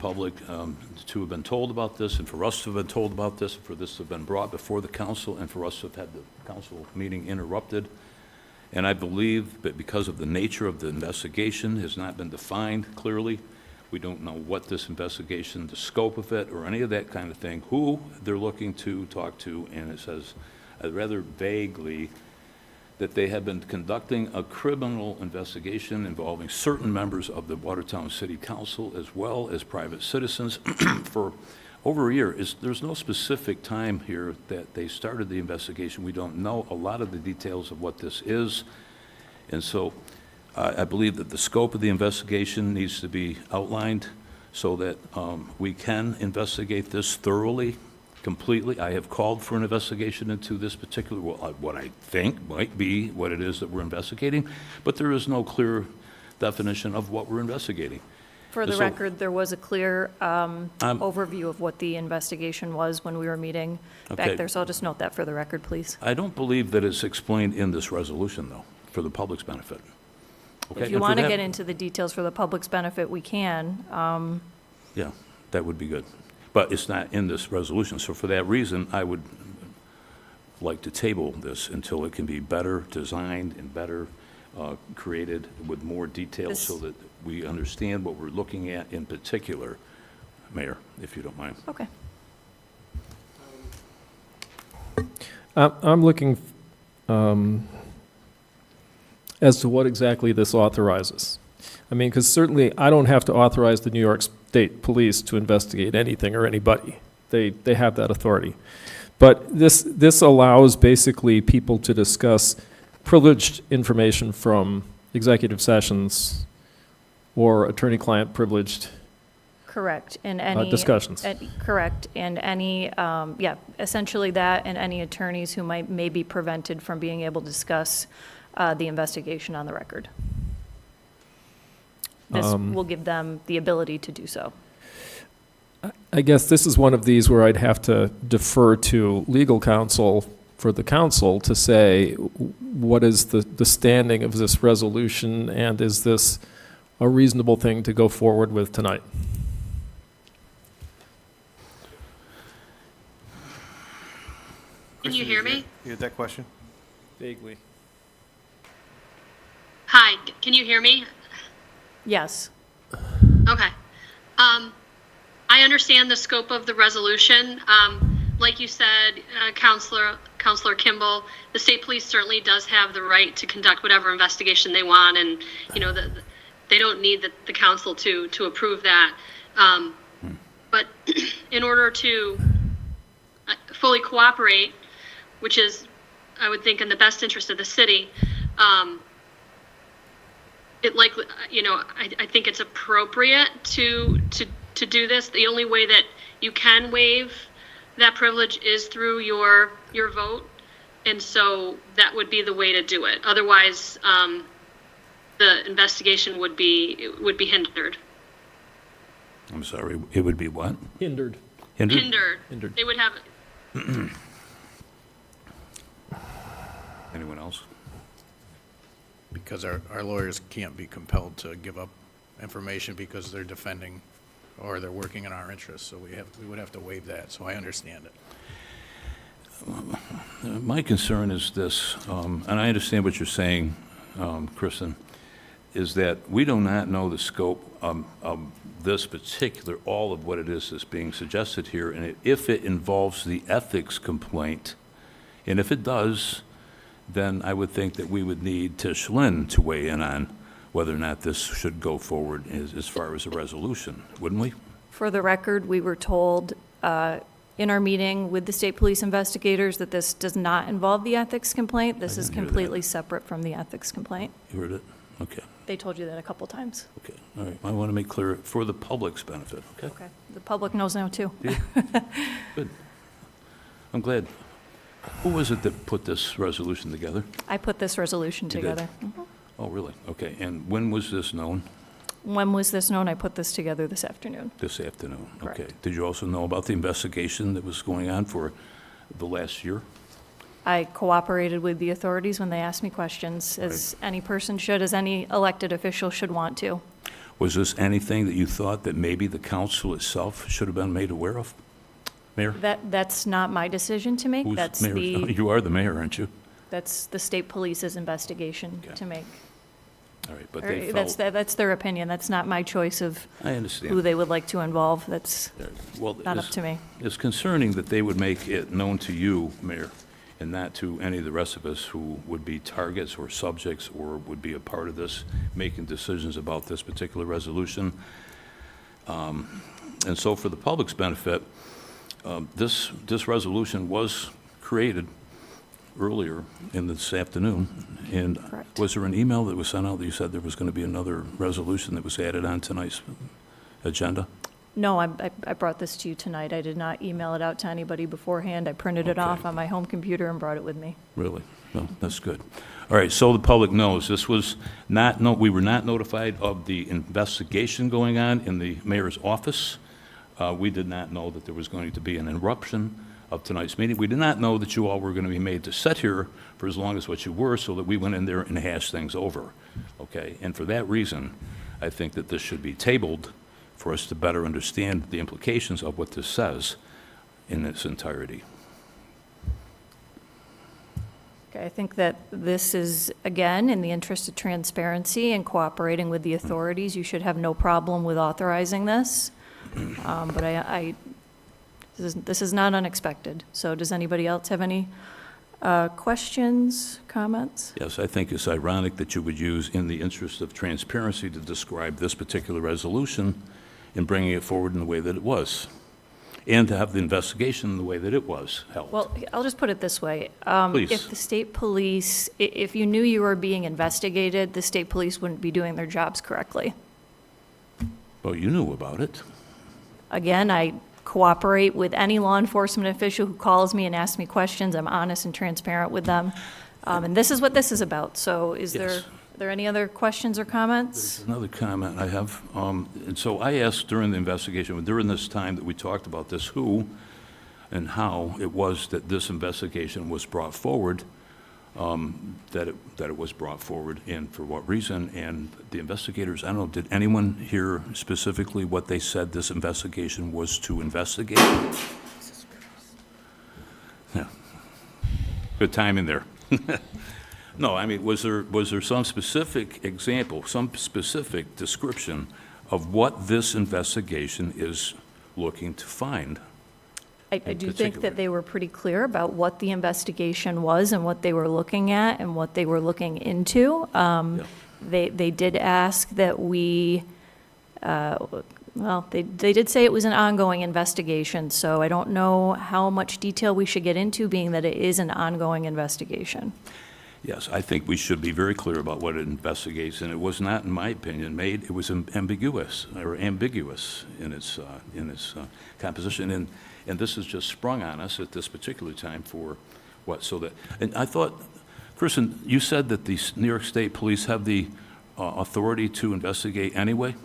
public to have been told about this, and for us to have been told about this, for this to have been brought before the council, and for us to have had the council meeting interrupted. And I believe that because of the nature of the investigation has not been defined clearly, we don't know what this investigation, the scope of it, or any of that kind of thing, who they're looking to talk to, and it says rather vaguely that they have been conducting a criminal investigation involving certain members of the Watertown City Council as well as private citizens for over a year. There's no specific time here that they started the investigation. We don't know a lot of the details of what this is. And so I believe that the scope of the investigation needs to be outlined so that we can investigate this thoroughly, completely. I have called for an investigation into this particular, what I think might be what it is that we're investigating, but there is no clear definition of what we're investigating. For the record, there was a clear overview of what the investigation was when we were meeting back there, so I'll just note that for the record, please. I don't believe that it's explained in this resolution, though, for the public's benefit. Okay? If you want to get into the details for the public's benefit, we can. Yeah, that would be good. But it's not in this resolution, so for that reason, I would like to table this until it can be better designed and better created with more details so that we understand what we're looking at in particular. Mayor, if you don't mind. Okay. I'm looking as to what exactly this authorizes. I mean, because certainly I don't have to authorize the New York State Police to investigate anything or anybody. They have that authority. But this allows basically people to discuss privileged information from executive sessions or attorney-client privileged Correct. And any discussions. Correct. And any, essentially that, and any attorneys who may be prevented from being able to discuss the investigation on the record. This will give them the ability to do so. I guess this is one of these where I'd have to defer to legal counsel for the council to say, what is the standing of this resolution, and is this a reasonable thing to go forward with tonight? Can you hear me? You heard that question? Vaguely. Hi, can you hear me? Yes. Okay. I understand the scope of the resolution. Like you said, Counselor Kimball, the state police certainly does have the right to conduct whatever investigation they want, and they don't need the council to approve that. But in order to fully cooperate, which is, I would think, in the best interest of the city, it likely, I think it's appropriate to do this. The only way that you can waive that privilege is through your vote, and so that would be the way to do it. Otherwise, the investigation would be hindered. I'm sorry, it would be what? Hindered. Hindered? Hindered. They would have. Anyone else? Because our lawyers can't be compelled to give up information because they're defending or they're working in our interests, so we would have to waive that, so I understand it. My concern is this, and I understand what you're saying, Kristen, is that we do not know the scope of this particular, all of what it is that's being suggested here, and if it involves the ethics complaint, and if it does, then I would think that we would need Tish Lynn to weigh in on whether or not this should go forward as far as a resolution, wouldn't we? For the record, we were told in our meeting with the state police investigators that this does not involve the ethics complaint. This is completely separate from the ethics complaint. You heard it? Okay. They told you that a couple times. Okay. All right. I want to make clear for the public's benefit. Okay. Okay. The public knows now, too. Yeah. Good. I'm glad. Who was it that put this resolution together? I put this resolution You did? together. Mhm. Oh, really? Okay. And when was this known? When was this known? I put this together this afternoon. This afternoon. Correct. Okay. Did you also know about the investigation that was going on for the last year? I cooperated with the authorities when they asked me questions, as any person should, as any elected official should want to. Was this anything that you thought that maybe the council itself should have been made aware of? Mayor? That's not my decision to make. Who's That's mayor? You are the mayor, aren't you? that's the state police's investigation Okay. to make. All right, but Or they That's, felt, that's their opinion. That's not my choice of I who understand. they would like to involve. That's Well, not up to me. It's concerning that they would make it known to you, Mayor, and not to any of the rest of us who would be targets or subjects or would be a part of this, making decisions about this particular resolution. And so for the public's benefit, this resolution was created earlier in this afternoon. And Correct. was there an email that was sent out that you said there was going to be another resolution that was added on tonight's agenda? No, I brought this to you tonight. I did not email it out to anybody beforehand. I printed it Okay. off on my home computer and brought it with me. Really? No, that's good. All right, so the public knows, this was not, no, we were not notified of the investigation going on in the mayor's office. We did not know that there was going to be an interruption of tonight's meeting. We did not know that you all were going to be made to sit here for as long as what you were, so that we went in there and hashed things over, okay? And for that reason, I think that this should be tabled for us to better understand the implications of what this says in its entirety. Okay, I think that this is, again, in the interest of transparency and cooperating with the authorities. You should have no problem with authorizing this. But this is not unexpected. So does anybody else have any questions, comments? Yes, I think it's ironic that you would use "in the interest of transparency" to describe this particular resolution in bringing it forward in the way that it was, and to have the investigation in the way that it was held. Well, I'll just put it this way. Please. If the state police, if you knew you were being investigated, the state police wouldn't be doing their jobs correctly. Well, you knew about it. Again, I cooperate with any law enforcement official who calls me and asks me questions. I'm honest and transparent with them. And this is what this is about. So is Yes. there any other questions or comments? There's another comment I have. And so I asked during the investigation, during this time that we talked about this, who and how it was that this investigation was brought forward, that it was brought forward, and for what reason. And the investigators, I don't know, did anyone hear specifically what they said this investigation was to investigate? Yeah. Good timing there. No, I mean, was there some specific example, some specific description of what this investigation is looking to find? I in do think particular? that they were pretty clear about what the investigation was and what they were looking at and what they were looking into. Yeah. They did ask that we, well, they did say it was an ongoing investigation, so I don't know how much detail we should get into, being that it is an ongoing investigation. Yes, I think we should be very clear about what it investigates, and it was not, in my opinion, it was ambiguous in its composition, and this has just sprung on us at this particular time for what, so that, and I thought, Kristen, you said that the New York State Police have the authority to investigate anyway?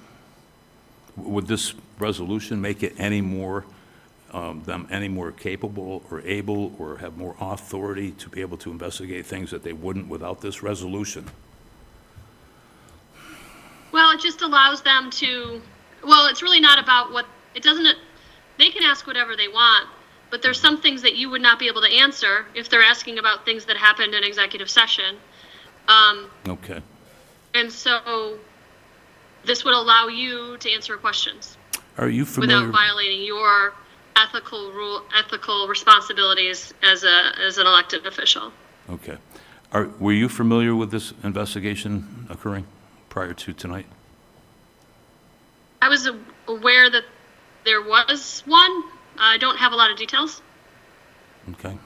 Would this resolution make it any more, them any more capable or able or have more authority to be able to investigate things that they wouldn't without this resolution? Well, it just allows them to, well, it's really not about what, it doesn't, they can ask whatever they want, but there's some things that you would not be able to answer if they're asking about things that happened in executive session. Okay. And so this would allow you to answer questions Are you familiar? without violating your ethical responsibilities as an elected official. Okay. Were you familiar with this investigation occurring prior to tonight? I was aware that there was one. I don't have a lot of details. Okay.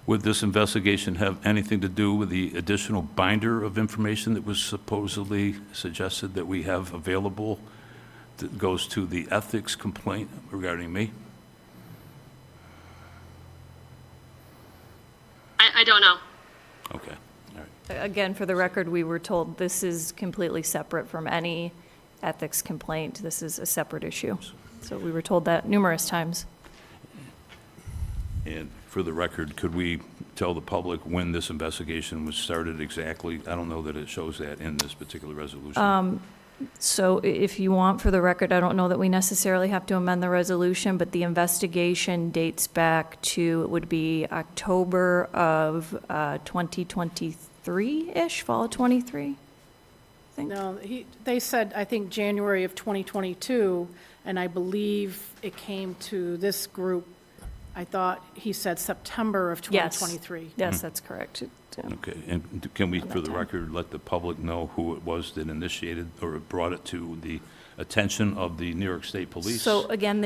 Would this investigation have anything to do with the additional binder of information that was supposedly suggested that we have available that goes to the ethics complaint regarding me? I don't know. Okay. All right. Again, for the record, we were told this is completely separate from any ethics complaint. This is a separate issue. So we were told that numerous times. And for the record, could we tell the public when this investigation was started exactly? I don't know that it shows that in this particular resolution. So if you want, for the record, I don't know that we necessarily have to amend the resolution, but the investigation dates back to, it would be October of 2023-ish, fall of '23? No, they said, I think, January of 2022, and I believe it came to this group, I thought he said September of Yes. 2023. Yes, that's correct. Okay, and can we, On for that the time. record, let the public know who it was that initiated or brought it to the attention of the New York State Police? So again,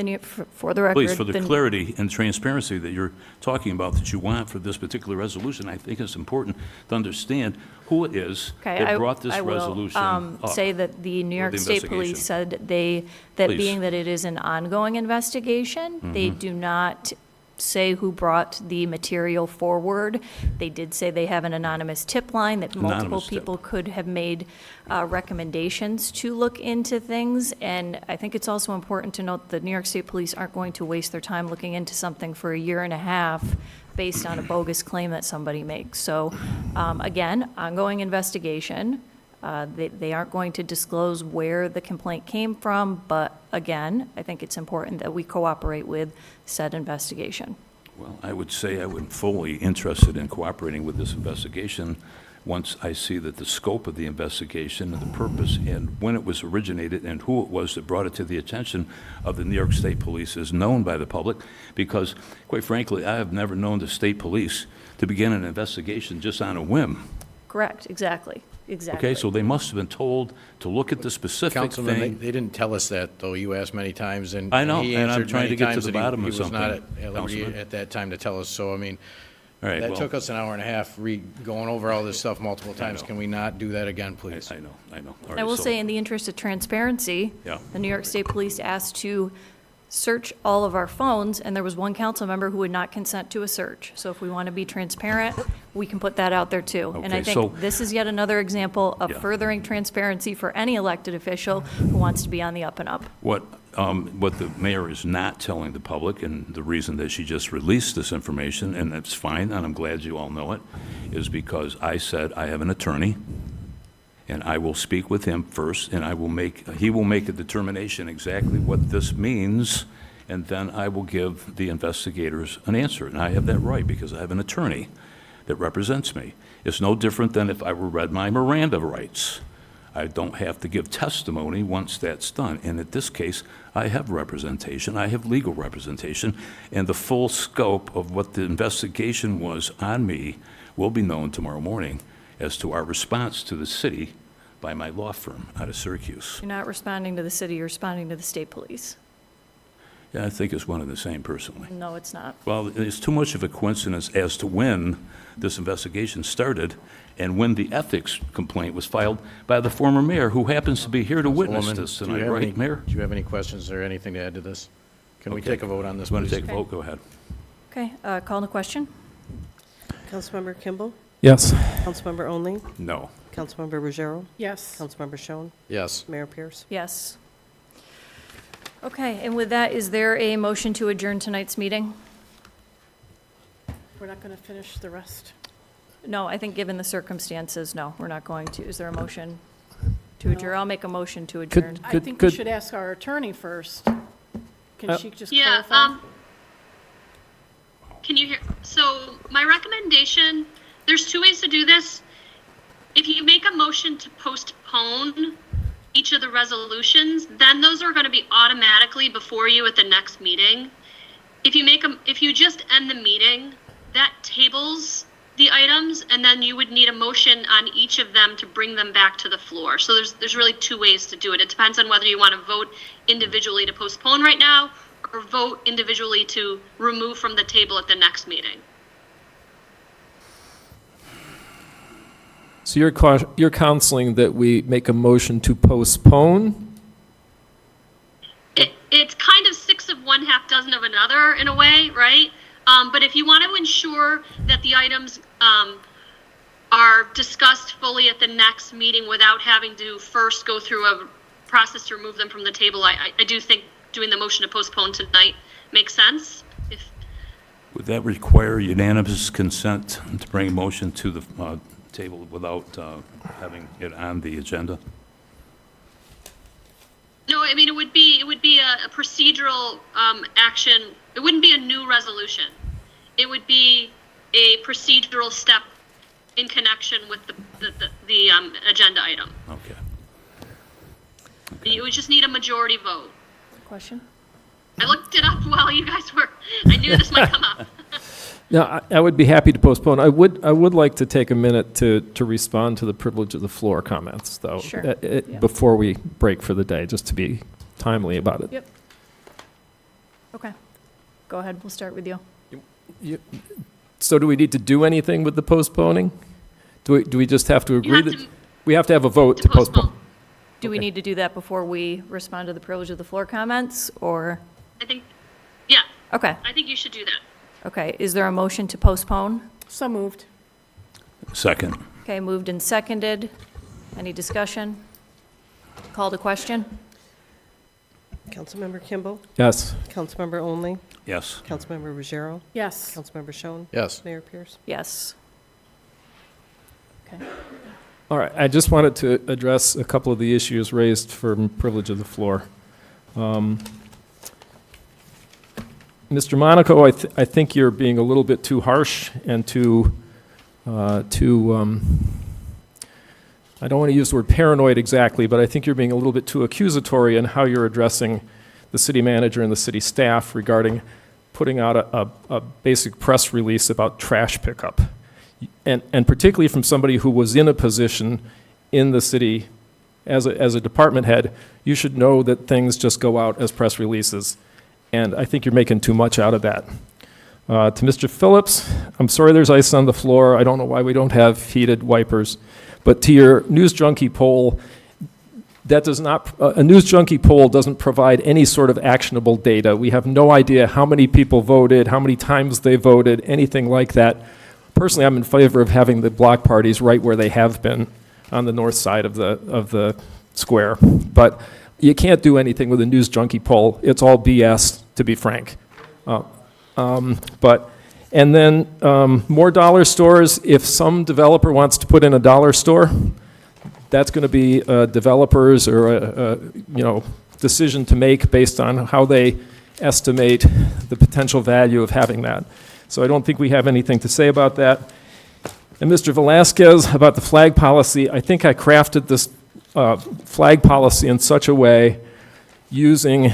for the record. Please, for the clarity and transparency that you're talking about, that you want for this particular resolution, I think it's important to understand who it is Okay, that brought this I will, resolution up. say that the New or York the State Police investigation. said that Please. being that it is an ongoing investigation, they do not say who brought the material forward. They did say they have an anonymous tip line, that multiple Anonymous tip. people could have made recommendations to look into things. And I think it's also important to note that New York State Police aren't going to waste their time looking into something for a year and a half based on a bogus claim that somebody makes. So, again, ongoing investigation. They aren't going to disclose where the complaint came from, but again, I think it's important that we cooperate with said investigation. Well, I would say I would fully interested in cooperating with this investigation once I see that the scope of the investigation and the purpose and when it was originated and who it was that brought it to the attention of the New York State Police is known by the public, because quite frankly, I have never known the state police to begin an investigation just on a whim. Correct, exactly. Okay, so they must have been told to look at the specific Councilman, thing. they didn't tell us that, though. You asked many times, and I know, he and I'm answered trying many to get to times the that bottom of he was not something, at liberty Councilman. at that time to tell us. So, I mean, All right, that well, took us an hour and a half going over all this stuff multiple times. know. Can we not do that again, please? I know. All I right, will so- say, in the interest of transparency, Yeah. the New York State Police asked to search all of our phones, and there was one council member who would not consent to a search. So if we want to be transparent, we can put that out there too. And I Okay, so- think this is yet another example of Yeah. furthering transparency for any elected official who wants to be on the up and up. What the mayor is not telling the public, and the reason that she just released this information, and that's fine, and I'm glad you all know it, is because I said I have an attorney, and I will speak with him first, and he will make a determination exactly what this means, and then I will give the investigators an answer. And I have that right because I have an attorney that represents me. It's no different than if I were read my Miranda rights. I don't have to give testimony once that's done. And in this case, I have representation, I have legal representation, and the full scope of what the investigation was on me will be known tomorrow morning as to our response to the city by my law firm out of Syracuse. You're not responding to the city, you're responding to the state police. Yeah, I think it's one and the same personally. No, it's not. Well, it's too much of a coincidence as to when this investigation started and when the ethics complaint was filed by the former mayor, who happens to be here to witness Councilwoman, this do you tonight, have right, any- Mayor? Do you have any questions or anything to add to this? Can we Okay. take a vote on this, You want please? to take a vote? Go ahead. Okay, call the question? Councilmember Kimball? Yes. Councilmember Only? No. Councilmember Ruggiero? Yes. Councilmember Schoen? Yes. Mayor Pierce? Yes. Okay, and with that, is there a motion to adjourn tonight's meeting? We're not going to finish the rest. No, I think given the circumstances, no, we're not going to. Is there a motion to adjourn? I'll make a motion to adjourn. I Could- think we could- should ask our attorney first. Can Uh, she just Yeah, clarify? can you hear? So my recommendation, there's two ways to do this. If you make a motion to postpone each of the resolutions, then those are going to be automatically before you at the next meeting. If you just end the meeting, that tables the items, and then you would need a motion on each of them to bring them back to the floor. So there's really two ways to do it. It depends on whether you want to vote individually to postpone right now or vote individually to remove from the table at the next meeting. So you're counseling that we make a motion to postpone? It's kind of six of one, half dozen of another in a way, right? But if you want to ensure that the items are discussed fully at the next meeting without having to first go through a process to remove them from the table, I do think doing the motion to postpone tonight makes sense. Would that require unanimous consent to bring a motion to the table without having it on the agenda? I mean, it would be a procedural action. It wouldn't be a new resolution. It would be a procedural step in connection with the agenda item. Okay. You would just need a majority vote. Question? I looked it up while you guys were, I knew this might come up. No, I would be happy to postpone. I would like to take a minute to respond to the privilege of the floor comments, though. Sure. Yeah. Before we break for the day, just to be timely about it. Yep. Okay. Go ahead, we'll start with you. So do we need to do anything with the postponing? Do we just have to agree have that, to- we have to have a vote To to postpone? postpone. Do we Okay. need to do that before we respond to the privilege of the floor comments, or? I think, yeah, Okay, I think you should do that. okay. Is there a motion to postpone? So moved. Second. Okay, moved and seconded. Any discussion? Call to question? Councilmember Kimball, Yes. Councilmember Only, Yes. Councilmember Ruggiero, Yes. Councilmember Schoen, Yes. Mayor Pierce. Yes. Okay. All right, I just wanted to address a couple of the issues raised for privilege of the floor. Mr. Monaco, I think you're being a little bit too harsh and I don't want to use the word paranoid exactly, but I think you're being a little bit too accusatory in how you're addressing the city manager and the city staff regarding putting out a basic press release about trash pickup. And particularly from somebody who was in a position in the city as a department head, you should know that things just go out as press releases. And I think you're making too much out of that. To Mr. Phillips, I'm sorry there's ice on the floor. I don't know why we don't have heated wipers. But to your News Junkie poll, that does not, a News Junkie poll doesn't provide any sort of actionable data. We have no idea how many people voted, how many times they voted, anything like that. Personally, I'm in favor of having the block parties right where they have been on the north side of the square. But you can't do anything with a News Junkie poll. It's all BS, to be frank. And then more dollar stores. If some developer wants to put in a dollar store, that's going to be developers or a decision to make based on how they estimate the potential value of having that. So I don't think we have anything to say about that. And Mr. Velasquez, about the flag policy, I think I crafted this flag policy in such a way using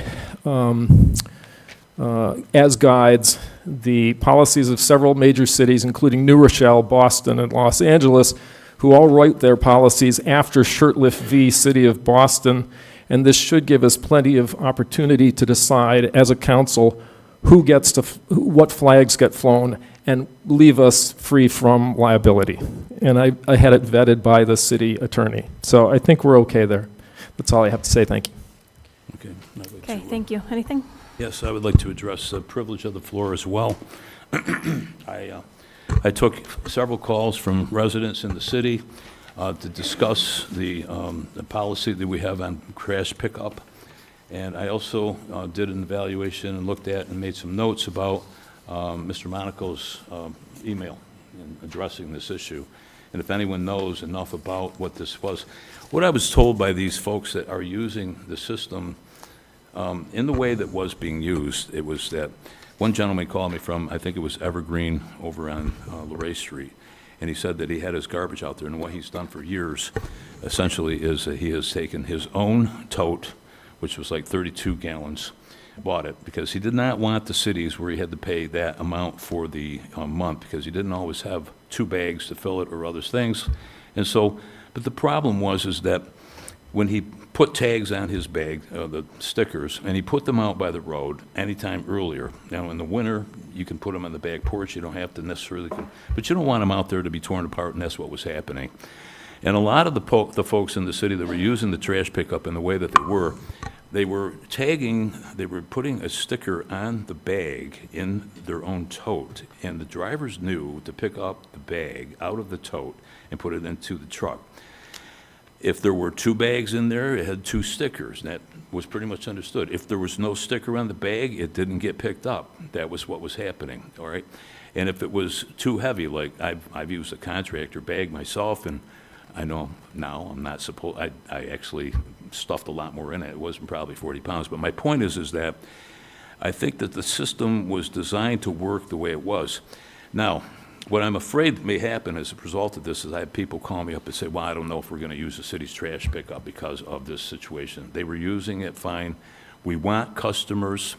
as guides the policies of several major cities, including New Rochelle, Boston, and Los Angeles, who all write their policies after Shurtleff v. City of Boston. And this should give us plenty of opportunity to decide as a council who gets to, what flags get flown, and leave us free from liability. And I had it vetted by the city attorney. So I think we're okay there. That's all I have to say. Thank you. Okay. I'd like Okay, to, thank you. Anything? Yes, I would like to address the privilege of the floor as well. I took several calls from residents in the city to discuss the policy that we have on trash pickup. And I also did an evaluation and looked at and made some notes about Mr. Monaco's email in addressing this issue. And if anyone knows enough about what this was, what I was told by these folks that are using the system in the way that was being used, it was that one gentleman called me from, I think it was Evergreen over on Luray Street, and he said that he had his garbage out there, and what he's done for years, essentially, is that he has taken his own tote, which was like 32 gallons, bought it, because he did not want the cities where he had to pay that amount for the month, because he didn't always have 2 bags to fill it or other things. And so, but the problem was is that when he put tags on his bag, the stickers, and he put them out by the road anytime earlier. Now, in the winter, you can put them on the back porch. You don't have to necessarily, but you don't want them out there to be torn apart, and that's what was happening. And a lot of the folks in the city that were using the trash pickup in the way that they were tagging, they were putting a sticker on the bag in their own tote, and the drivers knew to pick up the bag out of the tote and put it into the truck. If there were 2 bags in there, it had 2 stickers, and that was pretty much understood. If there was no sticker on the bag, it didn't get picked up. That was what was happening, all right? And if it was too heavy, like I've used a contractor bag myself, and I know now I'm not supposed, I actually stuffed a lot more in it. It wasn't probably 40 pounds. But my point is that I think that the system was designed to work the way it was. Now, what I'm afraid may happen as a result of this is I have people call me up and say, well, I don't know if we're going to use the city's trash pickup because of this situation. They were using it fine. We want customers,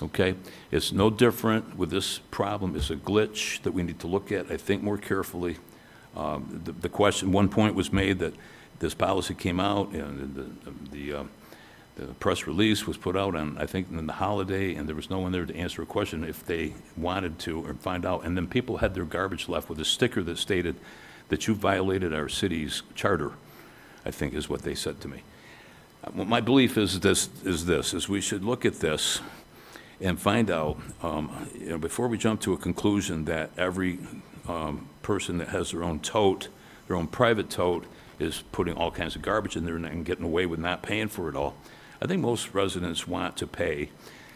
okay? It's no different with this problem. It's a glitch that we need to look at, I think, more carefully. The question, one point was made that this policy came out and the press release was put out on, I think, in the holiday, and there was no one there to answer a question if they wanted to or find out. And then people had their garbage left with a sticker that stated that you violated our city's charter, I think is what they said to me. Well, my belief is we should look at this and find out, before we jump to a conclusion that every person that has their own tote, their own private tote, is putting all kinds of garbage in there and getting away with not paying for it all. I think most residents want to pay,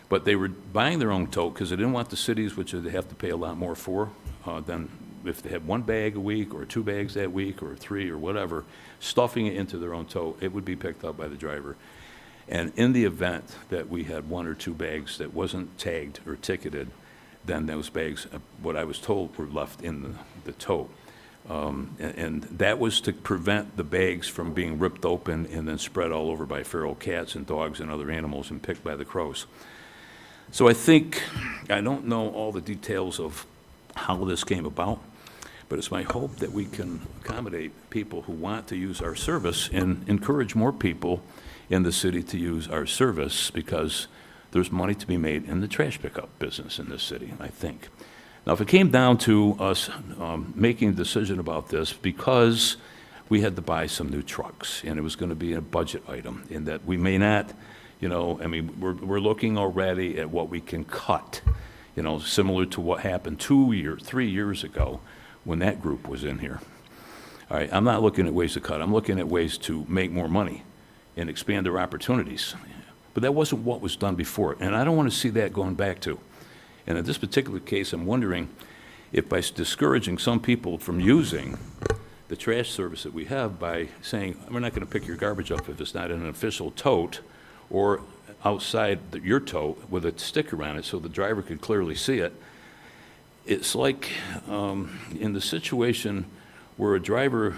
but they were buying their own tote because they didn't want the cities, which they have to pay a lot more for, than if they had 1 bag a week or 2 bags that week or 3 or whatever, stuffing it into their own tote, it would be picked up by the driver. And in the event that we had 1 or 2 bags that wasn't tagged or ticketed, then those bags, what I was told, were left in the tote. And that was to prevent the bags from being ripped open and then spread all over by feral cats and dogs and other animals and picked by the crows. So I don't know all the details of how this came about, but it's my hope that we can accommodate people who want to use our service and encourage more people in the city to use our service, because there's money to be made in the trash pickup business in this city, I think. Now, if it came down to us making a decision about this, because we had to buy some new trucks, and it was going to be a budget item, in that we may not, we're looking already at what we can cut, similar to what happened 3 years ago when that group was in here. All right, I'm not looking at ways to cut. I'm looking at ways to make more money and expand their opportunities. But that wasn't what was done before, and I don't want to see that going back to. And in this particular case, I'm wondering if by discouraging some people from using the trash service that we have by saying, we're not going to pick your garbage up if it's not in an official tote or outside your tote with a sticker on it so the driver can clearly see it. It's like in the situation where a driver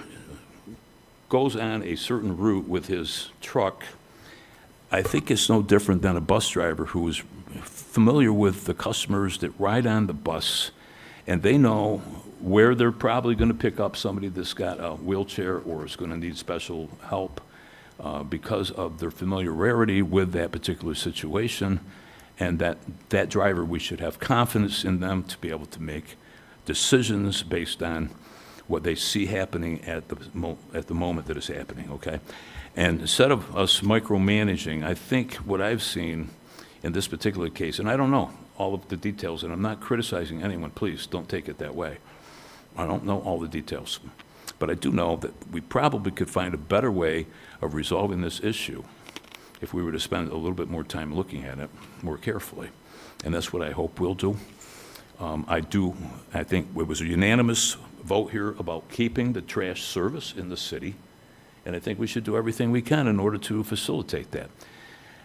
goes on a certain route with his truck, I think it's no different than a bus driver who is familiar with the customers that ride on the bus, and they know where they're probably going to pick up somebody that's got a wheelchair or is going to need special help because of their familiarity with that particular situation, and that driver, we should have confidence in them to be able to make decisions based on what they see happening at the moment that it's happening, okay? And instead of us micromanaging, I think what I've seen in this particular case, and I don't know all of the details, and I'm not criticizing anyone, please don't take it that way. I don't know all the details, but I do know that we probably could find a better way of resolving this issue if we were to spend a little bit more time looking at it more carefully. And that's what I hope we'll do. I think it was a unanimous vote here about keeping the trash service in the city, and I think we should do everything we can in order to facilitate that.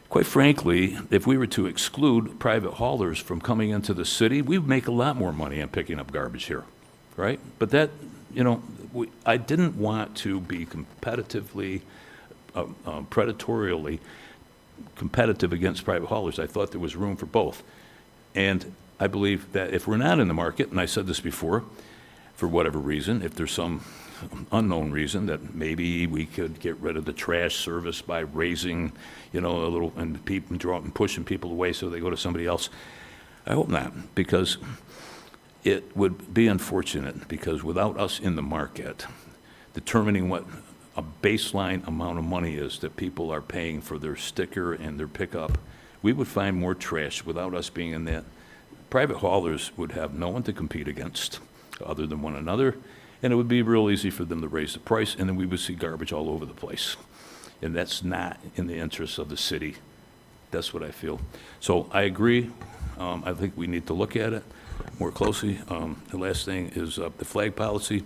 Quite frankly, if we were to exclude private haulers from coming into the city, we would make a lot more money on picking up garbage here, right? But that, I didn't want to be competitively, predatorially competitive against private haulers. I thought there was room for both. And I believe that if we're not in the market, and I said this before, for whatever reason, if there's some unknown reason that maybe we could get rid of the trash service by raising, a little, and pushing people away so they go to somebody else. I hope not, because it would be unfortunate, because without us in the market determining what a baseline amount of money is that people are paying for their sticker and their pickup, we would find more trash without us being in that. Private haulers would have no one to compete against other than one another, and it would be real easy for them to raise the price, and then we would see garbage all over the place. And that's not in the interests of the city. That's what I feel. So I agree. I think we need to look at it more closely. The last thing is the flag policy.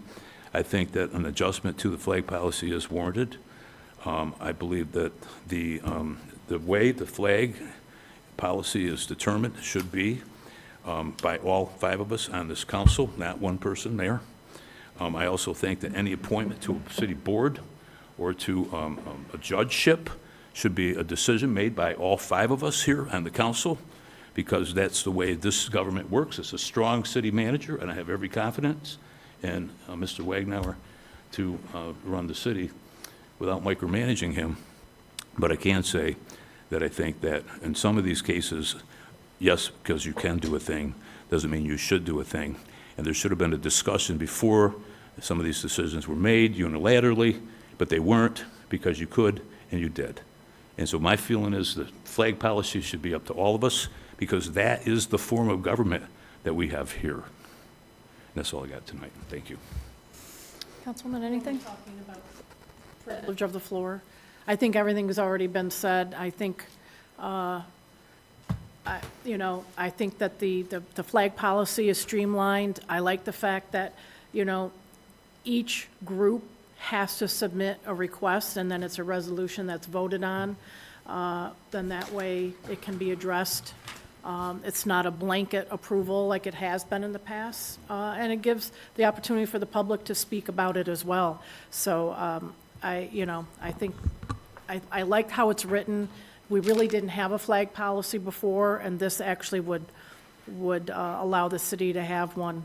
I think that an adjustment to the flag policy is warranted. I believe that the way the flag policy is determined should be by all 5 of us on this council, not one person, Mayor. I also think that any appointment to a city board or to a judgeship should be a decision made by all 5 of us here on the council, because that's the way this government works. It's a strong city manager, and I have every confidence in Mr. Wagnauer to run the city without micromanaging him. But I can say that I think that in some of these cases, yes, because you can do a thing, doesn't mean you should do a thing. And there should have been a discussion before some of these decisions were made unilaterally, but they weren't, because you could and you did. And so my feeling is that flag policy should be up to all of us, because that is the form of government that we have here. And that's all I got tonight. Thank you. Councilwoman, anything? Talking about privilege of the floor. I think everything has already been said. I think, I think that the flag policy is streamlined. I like the fact that, each group has to submit a request, and then it's a resolution that's voted on. Then that way it can be addressed. It's not a blanket approval like it has been in the past, and it gives the opportunity for the public to speak about it as well. So I think I liked how it's written. We really didn't have a flag policy before, and this actually would allow the city to have one.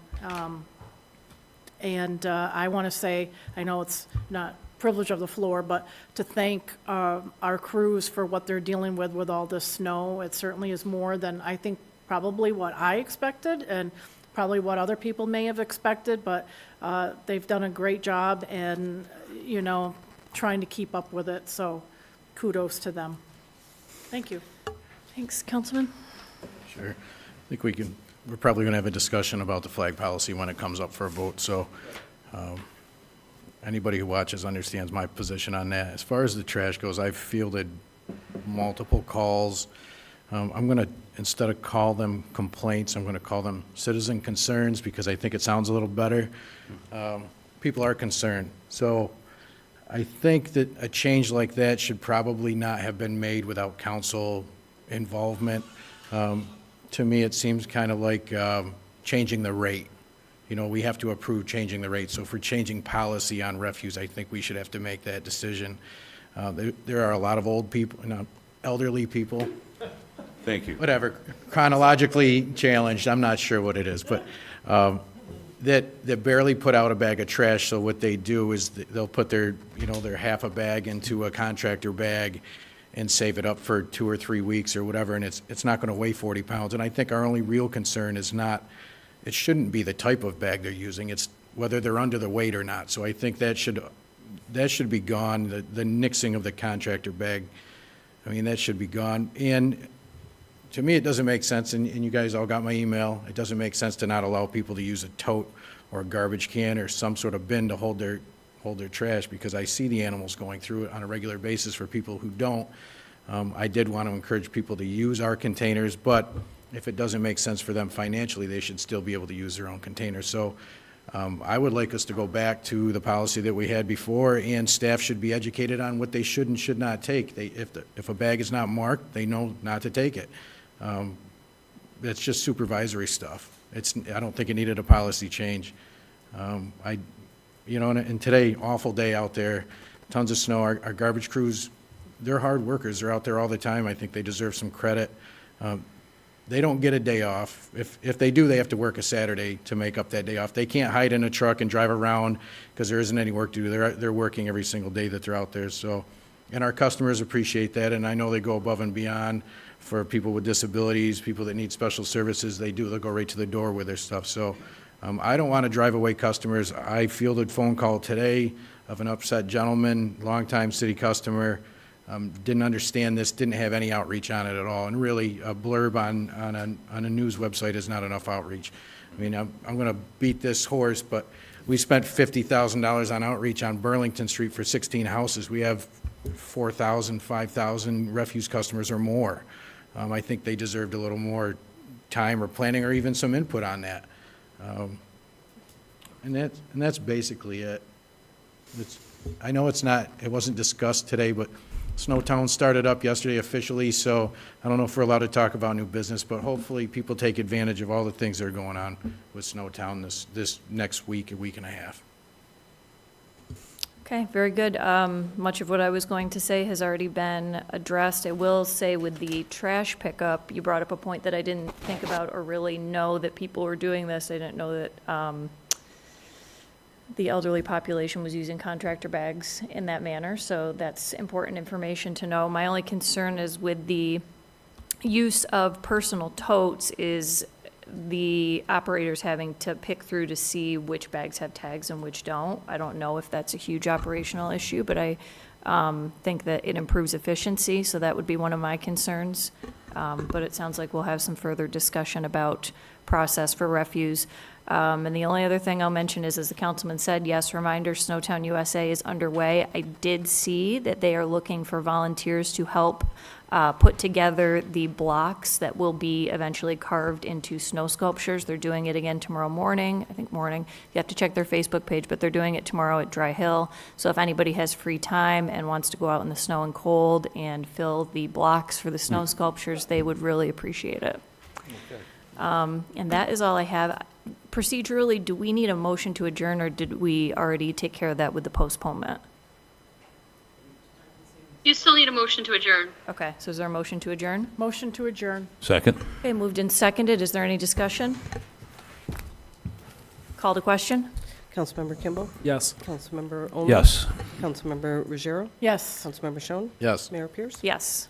And I want to say, I know it's not privilege of the floor, but to thank our crews for what they're dealing with all this snow. It certainly is more than, I think, probably what I expected and probably what other people may have expected, but they've done a great job and, trying to keep up with it, so kudos to them. Thank you. Thanks, Councilman. Sure. I think we're probably going to have a discussion about the flag policy when it comes up for a vote, so anybody who watches understands my position on that. As far as the trash goes, I've fielded multiple calls. I'm going to, instead of call them complaints, I'm going to call them citizen concerns, because I think it sounds a little better. People are concerned. So I think that a change like that should probably not have been made without council involvement. To me, it seems kind of like changing the rate. We have to approve changing the rate. So if we're changing policy on refuse, I think we should have to make that decision. There are a lot of old people, elderly people. Thank you. Whatever, chronologically challenged, I'm not sure what it is, but that barely put out a bag of trash. So what they do is they'll put their half a bag into a contractor bag and save it up for 2 or 3 weeks or whatever, and it's not going to weigh 40 pounds. And I think our only real concern is not, it shouldn't be the type of bag they're using, it's whether they're under the weight or not. So I think that should be gone, the nixing of the contractor bag. I mean, that should be gone. And to me, it doesn't make sense, and you guys all got my email, it doesn't make sense to not allow people to use a tote or a garbage can or some sort of bin to hold their trash, because I see the animals going through it on a regular basis. For people who don't, I did want to encourage people to use our containers, but if it doesn't make sense for them financially, they should still be able to use their own containers. So I would like us to go back to the policy that we had before, and staff should be educated on what they should and should not take. If a bag is not marked, they know not to take it. That's just supervisory stuff. I don't think it needed a policy change. And today, awful day out there, tons of snow. Our garbage crews, they're hard workers. They're out there all the time. I think they deserve some credit. They don't get a day off. If they do, they have to work a Saturday to make up that day off. They can't hide in a truck and drive around because there isn't any work to do. They're working every single day that they're out there. So, and our customers appreciate that, and I know they go above and beyond for people with disabilities, people that need special services. They'll go right to the door with their stuff. So I don't want to drive away customers. I fielded a phone call today of an upset gentleman, longtime city customer, didn't understand this, didn't have any outreach on it at all. And really, a blurb on a news website is not enough outreach. I mean, I'm going to beat this horse, but we spent $50,000 on outreach on Burlington Street for 16 houses. We have 4,000, 5,000 refuse customers or more. I think they deserved a little more time or planning or even some input on that. And that's basically it. I know it wasn't discussed today, but Snowtown started up yesterday officially, so I don't know if we're allowed to talk about new business, but hopefully people take advantage of all the things that are going on with Snowtown this next week, a week and a half. Okay, very good. Much of what I was going to say has already been addressed. I will say with the trash pickup, you brought up a point that I didn't think about or really know that people were doing this. I didn't know that the elderly population was using contractor bags in that manner, so that's important information to know. My only concern is with the use of personal totes is the operators having to pick through to see which bags have tags and which don't. I don't know if that's a huge operational issue, but I think that it improves efficiency, so that would be one of my concerns. But it sounds like we'll have some further discussion about process for refuse. And the only other thing I'll mention is, as the councilman said, yes, reminder, Snowtown USA is underway. I did see that they are looking for volunteers to help put together the blocks that will be eventually carved into snow sculptures. They're doing it again tomorrow morning, I think morning. You have to check their Facebook page, but they're doing it tomorrow at Dry Hill. So if anybody has free time and wants to go out in the snow and cold and fill the blocks for the snow sculptures, they would really appreciate it. And that is all I have. Procedurally, do we need a motion to adjourn, or did we already take care of that with the postponement? You still need a motion to adjourn. Okay, so is there a motion to adjourn? Motion to adjourn. Second? Okay, moved and seconded. Is there any discussion? Call to question? Councilmember Kimball? Yes. Councilmember Olney? Yes. Councilmember Ruggiero? Yes. Councilmember Schoen? Yes. Mayor Pierce? Yes.